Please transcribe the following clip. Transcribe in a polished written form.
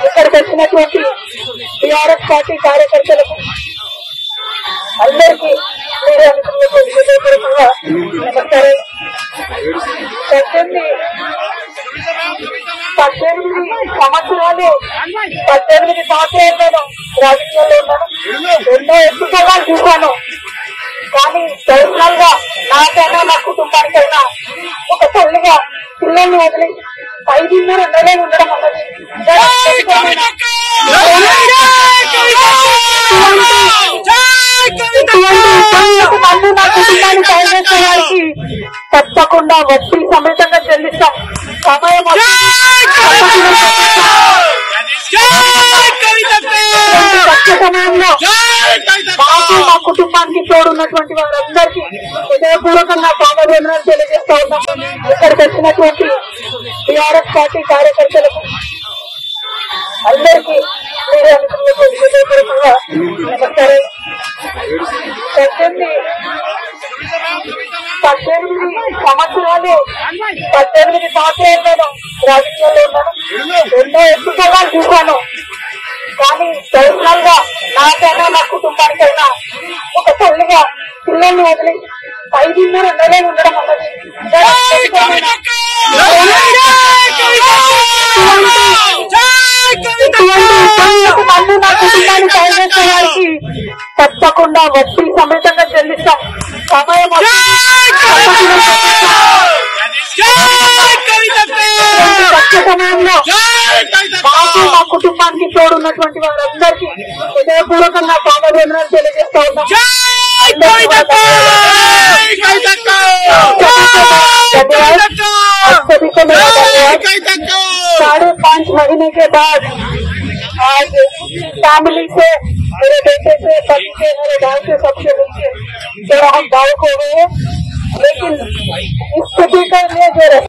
ఇక్కడికి వచ్చినటువంటి TRS party కార్యకర్తలకు అందరికీ మీడియా మిత్రులకు హృదయపూర్వకంగా నమస్కారం. 18 సంవత్సరాలు నేను రాజకీయాల్లో ఉన్నాను. ఎన్నో ఎత్తుకోవాలని చూశాను. కానీ పర్సనల్ గా నాకైనా నా కుటుంబానికైనా ఒక తల్లిగా పిల్లల్ని వదిలి 5.5 నెలలు ఉండడం అన్నది మంది నా కుటుంబాన్ని పనిచేసే వారికి తప్పకుండా వడ్డీ సమేతంగా చెల్లిస్తాం. సమయం సమయంలో మాకు మా కుటుంబానికి తోడున్నటువంటి వారందరికీ హృదయపూర్వకంగా పాదవందనాలు తెలియజేస్తా ఉన్నాం. ఇక్కడికి వచ్చినటువంటి టీఆర్ఎస్ పార్టీ కార్యకర్తలకు అందరికీ మీడియా మిత్రులకు హృదయపూర్వకంగా నమస్కారం. 18 సంవత్సరాలు నేను రాజకీయాల్లో ఉన్నాను. ఎన్నో ఎత్తుకోవాలని చూశాను. కానీ పర్సనల్ గా నాకైనా నా కుటుంబానికైనా ఒక తల్లిగా పిల్లల్ని వదిలి 5.5 నెలలు ఉండడం అన్నది మంది నా కుటుంబాన్ని పనిచేసే వారికి తప్పకుండా వడ్డీ సమేతంగా చెల్లిస్తాం. సమయం సమయంలో మాకు మా కుటుంబానికి తోడున్నటువంటి వారందరికీ హృదయపూర్వకంగా పాదవందనాలు తెలియజేస్తా ఉన్నాం. 5.5 महीने के बाद आज फैमिली से, मेरे बेटे से, पति से, मेरे भाई से, सबसे मिलकर थोड़ा हम भावुक हो गए. लेकिन इस स्थिति के लिए जो